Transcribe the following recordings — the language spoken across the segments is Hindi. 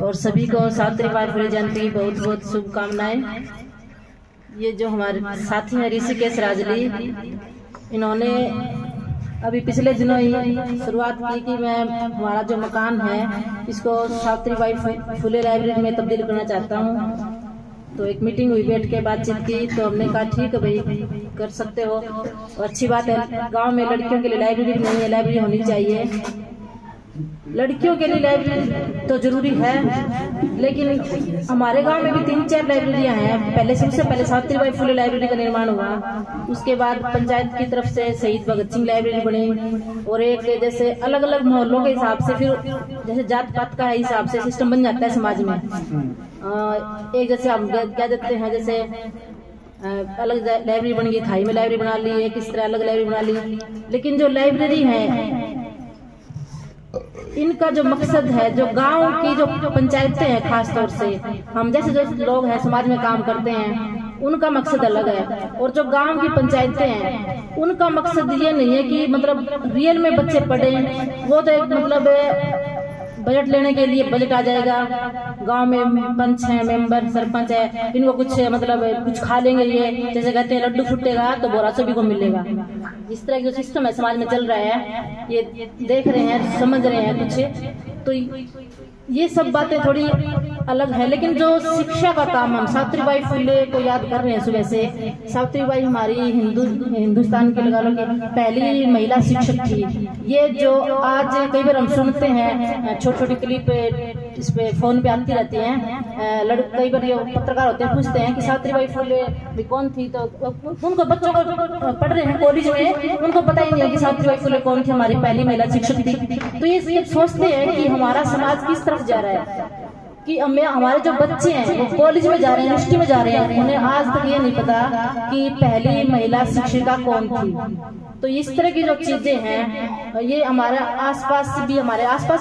और सभी को सावित्रीबाई फुले जयंती की बहुत बहुत शुभकामनाएं। ये जो हमारे साथी हैं ऋषिकेश राजली, इन्होंने अभी पिछले दिनों ही शुरुआत की कि मैं हमारा जो मकान है इसको सावित्रीबाई फुले लाइब्रेरी में तब्दील करना चाहता हूँ। तो एक मीटिंग हुई, बैठ के बातचीत की, तो हमने कहा ठीक है भाई कर सकते हो, और अच्छी बात है। गांव में लड़कियों के लिए लाइब्रेरी नहीं है, लाइब्रेरी होनी चाहिए। लड़कियों के लिए लाइब्रेरी तो जरूरी है, लेकिन हमारे गांव में भी 3-4 लाइब्रेरियां हैं। सबसे पहले सावित्रीबाई फुले लाइब्रेरी का निर्माण हुआ, उसके बाद पंचायत की तरफ से शहीद भगत सिंह लाइब्रेरी बनी, और एक जैसे अलग अलग मोहल्लों के हिसाब से, फिर जैसे जात पात का हिसाब से सिस्टम बन जाता है समाज में। एक जैसे हम क्या देते हैं, जैसे अलग लाइब्रेरी बन गई, थाई में लाइब्रेरी बना ली, एक इस तरह अलग लाइब्रेरी बना ली। लेकिन जो लाइब्रेरी है इनका जो मकसद है, जो गांव की जो पंचायतें हैं, खास तौर से हम जैसे जो लोग हैं समाज में काम करते हैं, उनका मकसद अलग है। और जो गांव की पंचायतें हैं उनका मकसद ये नहीं है कि मतलब रियल में बच्चे पढ़ें। वो तो एक मतलब बजट लेने के लिए बजट आ जाएगा, गांव में पंच है, मेंबर, सरपंच है, इनको कुछ मतलब कुछ खा लेंगे, ये जैसे कहते हैं लड्डू फूटेगा तो बोरा सभी को मिलेगा। इस तरह का जो सिस्टम है समाज में चल रहा है, ये देख रहे हैं, समझ रहे हैं कुछ। तो ये सब बातें थोड़ी अलग है। लेकिन जो शिक्षा का काम हम सावित्रीबाई फुले को याद कर रहे हैं सुबह से। सावित्रीबाई हमारी हिंदुस्तान की लगा लो कि पहली महिला शिक्षक थी। ये जो आज कई बार हम सुनते हैं, छोटी छोटी क्लिप इस पे फोन पे आती रहती हैं, कई बार ये पत्रकार होते हैं, पूछते हैं कि सावित्रीबाई फुले भी कौन थी, तो उनको बच्चों को पढ़ रहे हैं कॉलेज में, उनको पता ही नहीं है कि सावित्रीबाई फुले कौन थी, हमारी पहली महिला शिक्षक थी। तो ये सोचते हैं कि हमारा समाज किस तरफ जा रहा है, कि हमारे जो बच्चे हैं वो कॉलेज में जा रहे हैं, यूनिवर्सिटी में जा रहे हैं, उन्हें आज तक ये नहीं पता कि पहली महिला शिक्षिका कौन थी। तो इस तरह की जो चीजें हैं, ये हमारे आसपास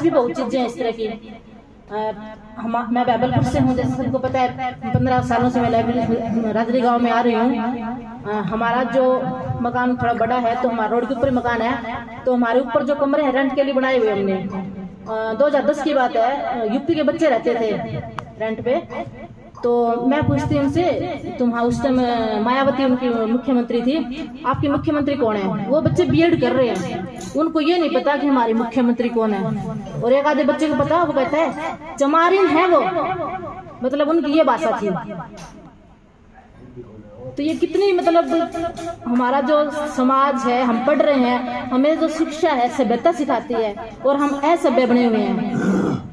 भी बहुत चीजें हैं इस तरह की। मैं बैबलपुर से हूँ, जैसे सबको पता है 15 सालों से मैं लाइब्रेरी राजरी गांव में आ रही हूँ। हमारा जो मकान थोड़ा बड़ा है, तो हमारा रोड के ऊपर मकान है, तो हमारे ऊपर जो कमरे हैं रेंट के लिए बनाए हुए हमने। 2010 की बात है, यूपी के बच्चे रहते थे रेंट पे। तो मैं पूछती उनसे, तुम उस टाइम मायावती उनकी मुख्यमंत्री थी, आपकी मुख्यमंत्री कौन है? वो बच्चे बीएड कर रहे हैं, उनको ये नहीं पता कि हमारी मुख्यमंत्री कौन है। और एक आधे बच्चे को पता, वो कहता है चमारिन है वो, मतलब उनकी ये भाषा थी। तो ये कितनी मतलब हमारा जो समाज है, हम पढ़ रहे हैं, हमें जो शिक्षा है सभ्यता सिखाती है, और हम असभ्य बने हुए हैं।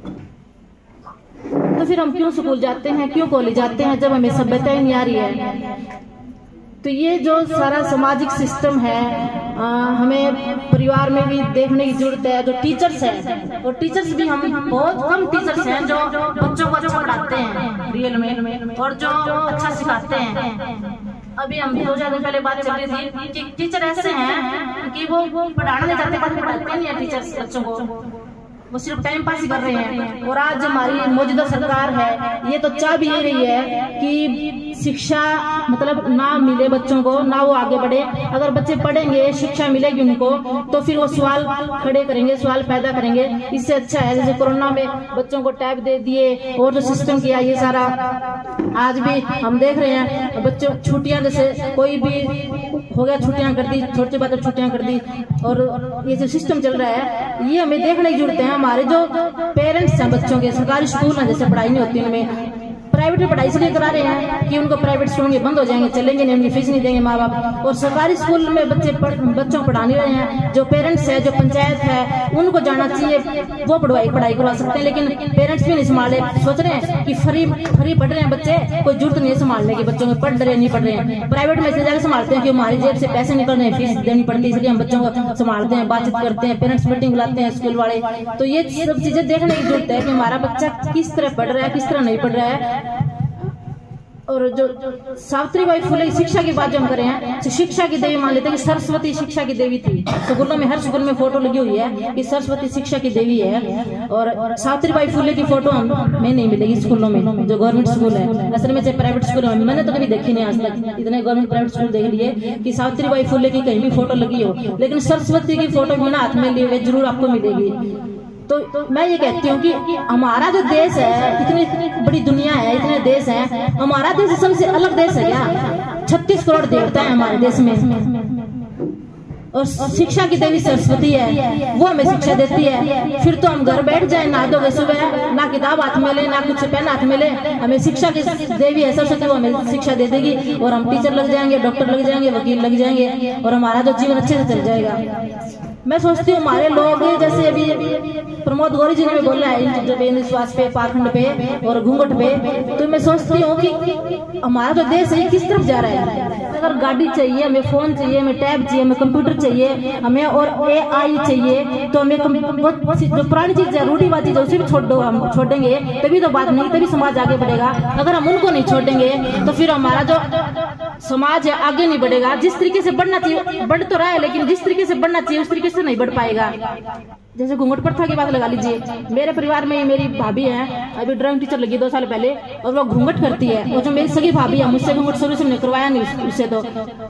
तो फिर हम क्यों स्कूल जाते हैं, क्यों कॉलेज जाते हैं, जब हमें सभ्यता ही नहीं आ रही है। तो ये जो सारा सामाजिक सिस्टम है, हमें परिवार में भी देखने की जरूरत है। जो टीचर्स हैं, और टीचर्स भी हम बहुत कम टीचर्स हैं जो बच्चों को अच्छा पढ़ाते हैं रियल में, और जो अच्छा सिखाते हैं। अभी हम 2000 दिन पहले बात चल रही थी कि टीचर ऐसे हैं कि वो पढ़ाना नहीं चाहते, पढ़ाते नहीं है टीचर्स बच्चों को, वो सिर्फ टाइम पास ही कर रहे हैं। और आज हमारी मौजूदा सरकार है, ये तो चाह भी ये रही है कि शिक्षा मतलब ना मिले बच्चों को, ना वो आगे बढ़े। अगर बच्चे पढ़ेंगे, शिक्षा मिलेगी उनको, तो फिर वो सवाल खड़े करेंगे, सवाल पैदा करेंगे। इससे अच्छा है जैसे कोरोना में बच्चों को टैब दे दिए, और जो सिस्टम किया ये सारा आज भी हम देख रहे हैं। बच्चों छुट्टियां, जैसे कोई भी हो गया छुट्टियां कर दी, छोटी बात छुट्टियां कर दी, और ये जो सिस्टम चल रहा है ये हमें देखने की जरूरत है। हमारे जो पेरेंट्स हैं बच्चों के, सरकारी स्कूल में जैसे पढ़ाई नहीं होती, उनमें प्राइवेट में पढ़ाई इसलिए करा रहे हैं कि उनको प्राइवेट स्कूल में बंद हो जाएंगे, चलेंगे नहीं, उनकी फीस नहीं देंगे माँ बाप। और सरकारी स्कूल में बच्चों को पढ़ा नहीं रहे हैं। जो पेरेंट्स है, जो पंचायत है, उनको जाना चाहिए, वो पढ़ाई करवा सकते हैं। लेकिन पेरेंट्स भी नहीं संभाले, सोच रहे हैं कि फ्री पढ़ रहे हैं बच्चे, कोई जरूरत नहीं है संभालने की, बच्चों में पढ़ रहे नहीं पढ़ रहे हैं। प्राइवेट में इसलिए जाकर संभालते हैं कि हमारी जेब से पैसे निकल रहे हैं, फीस देनी पड़ती है, इसलिए हम बच्चों को संभालते हैं, बातचीत करते हैं, पेरेंट्स मीटिंग बुलाते हैं स्कूल वाले। तो ये सब चीजें देखने की जरूरत है कि हमारा बच्चा किस तरह पढ़ रहा है, किस तरह नहीं पढ़ रहा है। और जो सावित्रीबाई फुले शिक्षा की बात जो हम कर रहे हैं, तो शिक्षा की देवी मान लेते हैं कि सरस्वती शिक्षा की देवी थी। स्कूलों में हर स्कूल में फोटो लगी हुई है कि सरस्वती शिक्षा की देवी है। और सावित्रीबाई फुले की फोटो हमें नहीं मिलेगी स्कूलों में, जो गवर्नमेंट स्कूल है। असल में चाहे प्राइवेट स्कूल है, मैंने तो कभी देखी नहीं आज तक, इतने गवर्नमेंट प्राइवेट स्कूल देख लिए कि सावित्रीबाई फुले की कहीं भी फोटो लगी हो, लेकिन सरस्वती की फोटो बिना हाथ में लिए हुए जरूर आपको मिलेगी। तो मैं ये कहती हूँ कि हमारा जो देश है, इतनी बड़ी दुनिया है, इतने देश हैं, हमारा देश सबसे अलग देश है क्या? 36 करोड़ देवता है हमारे देश में, और शिक्षा की देवी सरस्वती है, वो हमें शिक्षा देती है। फिर तो हम घर बैठ जाए, नहा धोके सुबह, ना किताब हाथ में ले, ना कुछ पेन हाथ में ले, हमें शिक्षा की देवी है सरस्वती, वो हमें शिक्षा दे देगी और हम टीचर लग जाएंगे, डॉक्टर लग जाएंगे, वकील लग जाएंगे और हमारा जो जीवन अच्छे से चल जाएगा। मैं सोचती हूँ हमारे लोग जैसे अभी प्रमोद गौरी जी ने बोला है जब विश्वास पे, पाखंड पे और घूंघट पे, तो मैं सोचती हूँ कि हमारा जो देश है किस तरफ जा रहा है। अगर गाड़ी चाहिए, हमें फोन चाहिए, हमें टैब चाहिए, हमें कंप्यूटर चाहिए, हमें और AI चाहिए, तो हमें जो पुरानी चीज है, रूढ़िवादी जो उसे भी छोड़ दो, हम छोड़ेंगे तभी तो बात नहीं, तभी समाज आगे बढ़ेगा। अगर हम उनको नहीं छोड़ेंगे तो फिर हमारा जो समाज है आगे नहीं बढ़ेगा। जिस तरीके से बढ़ना चाहिए बढ़ तो रहा है, लेकिन जिस तरीके से बढ़ना चाहिए उस तरीके से नहीं बढ़ पाएगा। जैसे घूंघट प्रथा की बात लगा लीजिए, मेरे परिवार में मेरी भाभी है, अभी ड्राइंग टीचर लगी 2 साल पहले, और वो घूंघट करती है। वो जो मेरी सगी भाभी है, मुझसे घूंघट शुरू से हमने करवाया नहीं उससे, तो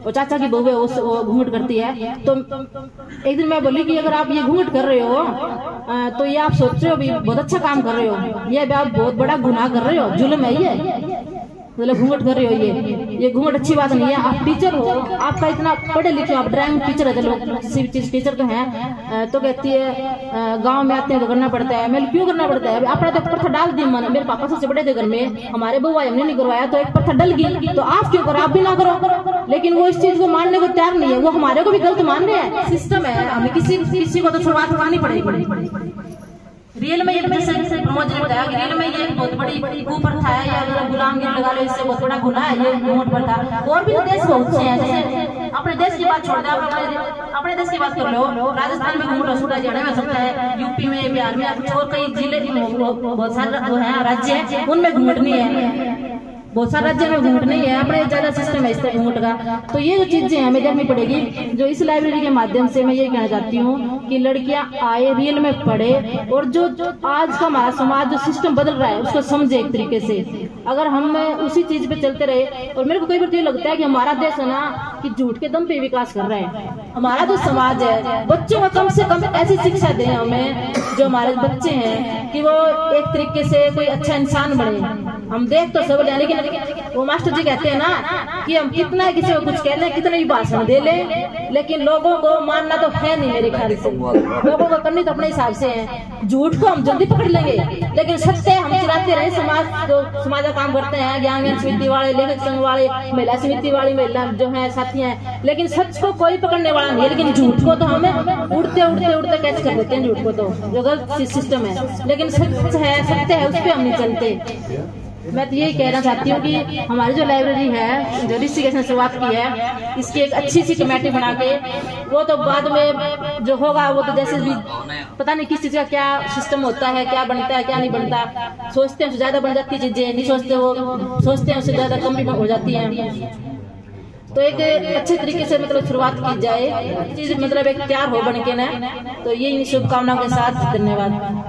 वो चाचा की बहू है, वो घूंघट करती है। तो एक दिन मैं बोली कि अगर आप ये घूंघट कर रहे हो तो ये आप सोच रहे हो भी बहुत अच्छा काम कर रहे हो, ये आप बहुत बड़ा गुनाह कर रहे हो, जुल्म है ये, मतलब घूंघट कर रहे हो, ये घूंघट अच्छी बात नहीं है। आप टीचर हो, आपका इतना पढ़े लिखे, आप ड्राइंग टीचर है, चलो किसी भी चीज टीचर तो हैं, तो कहती है गांव में आते हैं तो करना पड़ता है। मैं क्यों करना पड़ता है? अपना तो प्रथा डाल दी मन, मेरे पापा सबसे बड़े थे घर में, हमारे बउआ हमने नहीं करवाया, तो एक प्रथा डल गई, तो आप क्यों करो, आप भी ना करो। लेकिन वो इस चीज को मानने को तैयार नहीं है, वो हमारे को भी गलत मान रहे हैं। सिस्टम है, हमें किसी को तो शुरुआत करनी पड़ेगी। रियल में ये जैसे प्रमोद जी ने बताया कि रियल में ये बहुत बड़ी कुप्रथा है, या गुलामगिरी लगा लो, इससे बहुत बड़ा गुनाह है ये घूंघट प्रथा। और भी देश बहुत से हैं, जैसे अपने देश की बात छोड़ दे, अपने देश की बात कर लो, राजस्थान में घूंघट अछूता, हरियाणा में सकता है, यूपी में, बिहार में, और कई जिले बहुत सारे है राज्य है उनमें घूंघट नहीं है, बहुत सारे राज्य में घूंघट नहीं है, अपने ज्यादा सिस्टम है इससे घूंघट का। तो ये जो चीजें हमें देखनी पड़ेगी। जो इस लाइब्रेरी के माध्यम से मैं ये कहना चाहती हूँ कि लड़कियां आए, रियल में पढ़े, और जो आज का हमारा समाज जो सिस्टम बदल रहा है उसको समझे एक तरीके से। अगर हम उसी चीज पे चलते रहे, और मेरे को कई बार ये लगता है कि हमारा देश है ना कि झूठ के दम पे विकास कर रहा है। हमारा जो समाज है, बच्चों को कम से कम ऐसी शिक्षा दें हमें, जो हमारे बच्चे हैं, कि वो एक तरीके से कोई अच्छा इंसान बने। हम देख तो सब, लेकिन वो मास्टर जी कहते हैं ना कि हम कितना किसी को कुछ कह लें, कितने भी भाषण दे लें, लेकिन लोगों को मानना तो है नहीं मेरे ख्याल से। लोगों को करनी तो अपने हिसाब से है। झूठ को हम जल्दी पकड़ लेंगे, लेकिन सत्य हम चिराते रहे। समाज का काम करते हैं, ज्ञान समिति वाले, लेखक संघ वाले, महिला समिति वाली महिला जो है साथी हैं, लेकिन सच को कोई पकड़ने वाला नहीं है। लेकिन झूठ को तो हमें उड़ते उड़ते उड़ते कैच कर देते हैं, झूठ को तो जो गलत सिस्टम है। लेकिन सच है, सत्य है, उस पर हम नहीं चलते। मैं तो यही कहना चाहती हूँ कि हमारी जो लाइब्रेरी है, जो ऋषिकेश ने शुरुआत की है, इसकी एक अच्छी सी कमेटी बना के, वो तो बाद में जो होगा वो तो जैसे भी पता नहीं किस चीज का क्या सिस्टम होता है, क्या बनता है, क्या नहीं बनता। सोचते हैं उससे ज्यादा बन जाती चीजें, नहीं सोचते वो सोचते हैं उससे ज्यादा कम भी हो जाती है। तो एक अच्छे तरीके से मतलब शुरुआत की जाए, चीज मतलब एक तैयार हो बन के ना। तो यही शुभकामनाओं के साथ धन्यवाद।